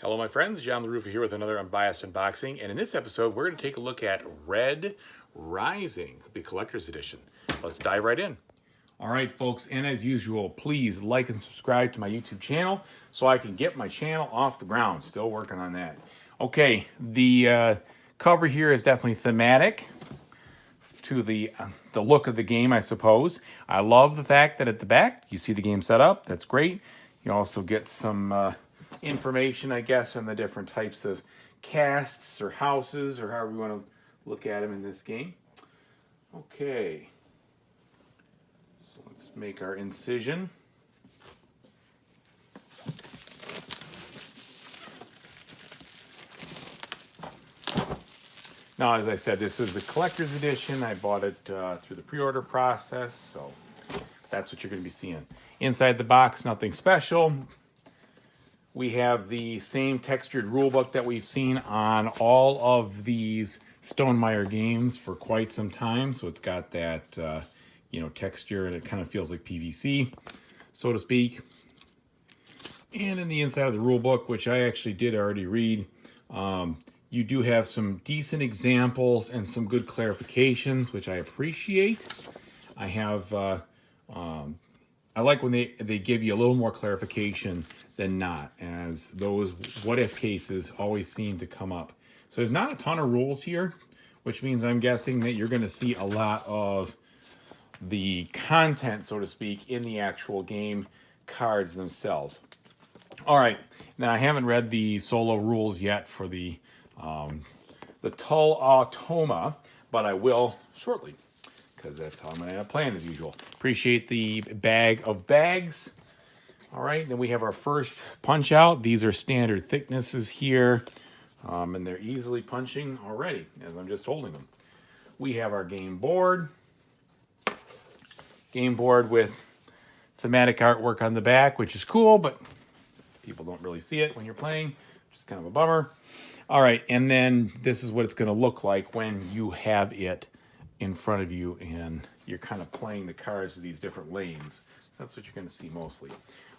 Hello my friends, John LaRuffa here with another Unbiased unboxing, and in this episode we're going to take a look at Red Rising, the Collector's Edition. Let's dive right in. Alright folks, and as usual, please like and subscribe to my YouTube channel so I can get my channel off the ground. Still working on that. Okay, the cover here is definitely thematic to the look of the game, I suppose. I love the fact that at the back you see the game set up. That's great. You also get some information, I guess, on the different types of casts or houses or however you want to look at them in this game. Okay, so let's make our incision. Now, as I said, this is the collector's edition. I bought it through the pre-order process, so that's what you're going to be seeing. Inside the box, nothing special. We have the same textured rulebook that we've seen on all of these Stonemaier games for quite some time. So it's got that, texture, and it kind of feels like PVC, so to speak. And in the inside of the rulebook, which I actually did already read, you do have some decent examples and some good clarifications, which I appreciate. I have, I like when they give you a little more clarification than not, as those what-if cases always seem to come up. So there's not a ton of rules here, which means I'm guessing that you're going to see a lot of the content, so to speak, in the actual game cards themselves. All right, now I haven't read the solo rules yet for the Tull Automa, but I will shortly, because that's how I'm going to play it as usual. Appreciate the bag of bags. All right, then we have our first punch out. These are standard thicknesses here, and they're easily punching already as I'm just holding them. We have our game board. Game board with thematic artwork on the back, which is cool, but people don't really see it when you're playing, which is kind of a bummer. All right, and then this is what it's going to look like when you have it in front of you and you're kind of playing the cards with these different lanes. So that's what you're going to see mostly.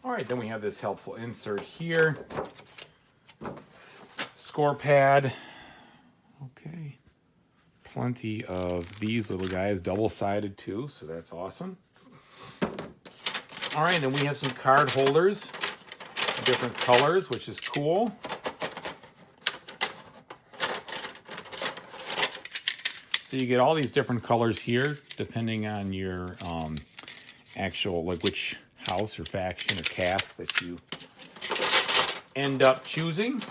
All right, then we have this helpful insert here. Score pad. Okay. Plenty of these little guys, double-sided too, so that's awesome. All right, then we have some card holders, different colors, which is cool. So you get all these different colors here, depending on your actual, like which house or faction or cast that you end up choosing.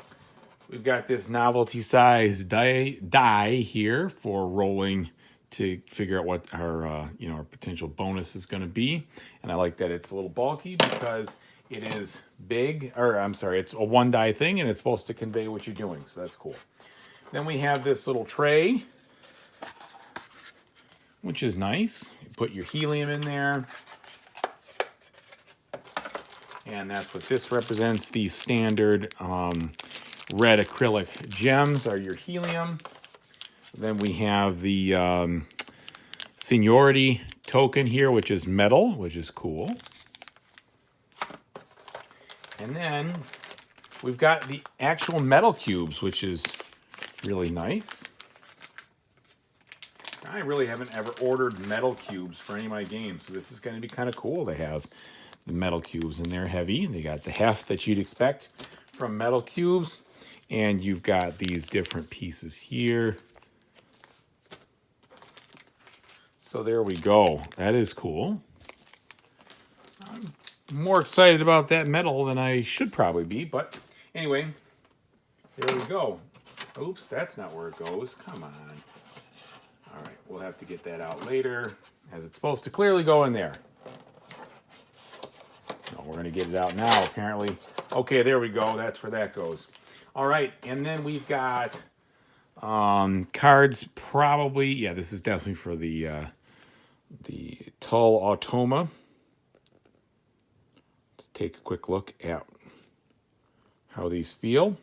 We've got this novelty size die here for rolling to figure out what our our potential bonus is going to be. And I like that it's a little bulky because it is big, or I'm sorry, it's a one die thing and it's supposed to convey what you're doing. So that's cool. Then we have this little tray, which is nice. You put your helium in there. And that's what this represents. The standard red acrylic gems are your helium. Then we have the seniority token here, which is metal, which is cool. And then we've got the actual metal cubes, which is really nice. I really haven't ever ordered metal cubes for any of my games, so this is going to be kind of cool to have the metal cubes, and they're heavy. They got the heft that you'd expect from metal cubes, and you've got these different pieces here. So there we go. That is cool. I'm more excited about that metal than I should probably be, but anyway, there we go. Oops, that's not where it goes. Come on. All right, we'll have to get that out later, as it's supposed to clearly go in there. No, we're going to get it out now, apparently. Okay, there we go. That's where that goes. All right, and then we've got cards probably. Yeah, this is definitely for the Tull Automa. Let's take a quick look at how these feel.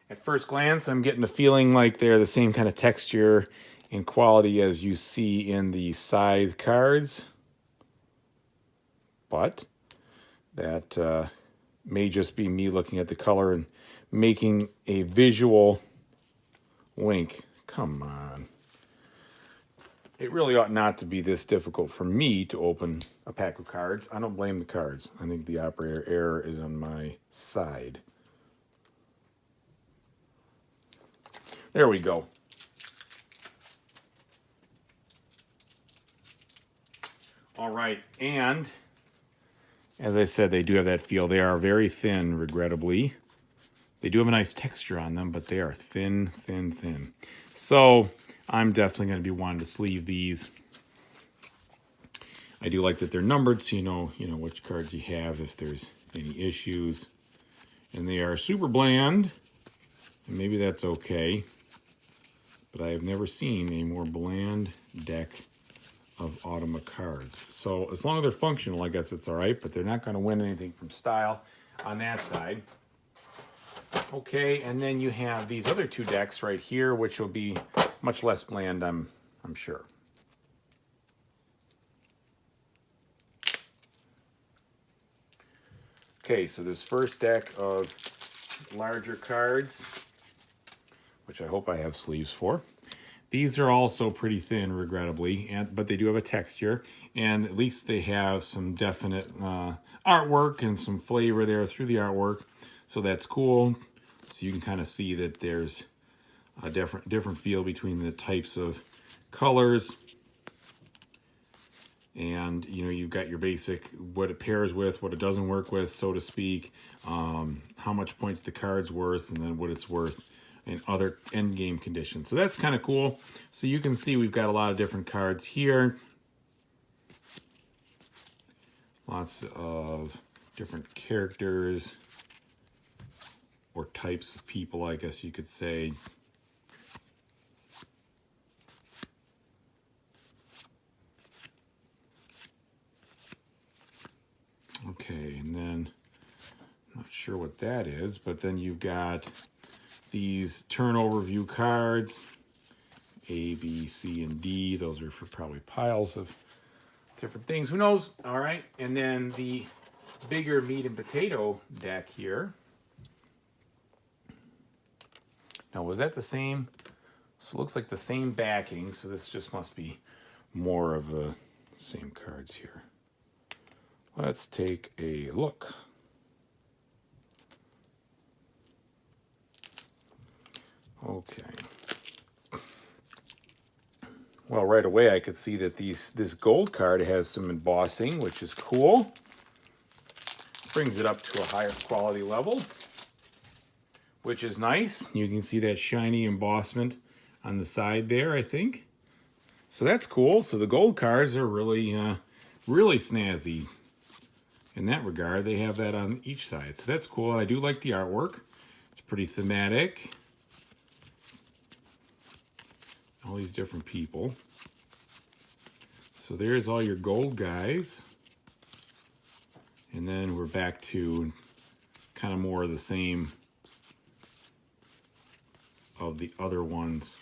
At first glance, I'm getting the feeling like they're the same kind of texture and quality as you see in the scythe cards. but that may just be me looking at the color and making a visual link. Come on. It really ought not to be this difficult for me to open a pack of cards. I don't blame the cards. I think the operator error is on my side. There we go. All right, and as I said, they do have that feel. They are very thin, regrettably. They do have a nice texture on them, but they are thin, thin, thin. So I'm definitely going to be wanting to sleeve these. I do like that they're numbered, so you know which cards you have if there's any issues. And they are super bland, and maybe that's okay. But I have never seen a more bland deck of Automa cards. So as long as they're functional, I guess it's all right, but they're not going to win anything from style on that side. Okay, and then you have these other two decks right here, which will be much less bland, I'm sure. Okay, so this first deck of larger cards, which I hope I have sleeves for. These are also pretty thin, regrettably, but they do have a texture, and at least they have some definite artwork and some flavor there through the artwork, so that's cool. So you can kind of see that there's a different feel between the types of colors, and you've got your basic what it pairs with, what it doesn't work with, so to speak, how much points the card's worth, and then what it's worth and other end game conditions. So that's kind of cool. So you can see we've got a lot of different cards here. Lots of different characters or types of people, I guess you could say. Okay, and then I'm not sure what that is, but then you've got these turn overview cards, A, B, C, and D. Those are for probably piles of different things. Who knows? All right. And then the bigger meat and potato deck here. Now, was that the same? So it looks like the same backing. So this just must be more of the same cards here. Let's take a look. Okay. Well, right away I could see that this gold card has some embossing, which is cool. Brings it up to a higher quality level, which is nice. You can see that shiny embossment on the side there, I think. So that's cool. So the gold cards are really, really snazzy. In that regard, they have that on each side. So that's cool. I do like the artwork. It's pretty thematic. All these different people. So there's all your gold guys. And then we're back to kind of more of the same of the other ones.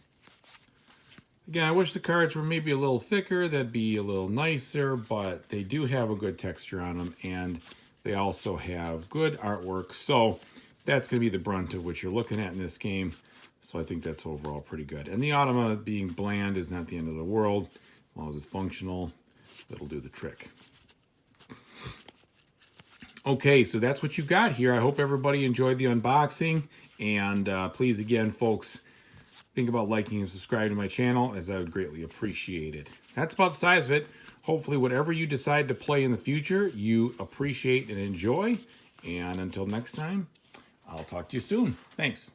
Again, I wish the cards were maybe a little thicker. That'd be a little nicer, but they do have a good texture on them, and they also have good artwork. So that's going to be the brunt of what you're looking at in this game. So I think that's overall pretty good. And the Automa being bland is not the end of the world. As long as it's functional, that'll do the trick. Okay, so that's what you got here. I hope everybody enjoyed the unboxing. And please, again, folks, think about liking and subscribing to my channel, as I would greatly appreciate it. That's about the size of it. Hopefully, whatever you decide to play in the future, you appreciate and enjoy. And until next time, I'll talk to you soon. Thanks.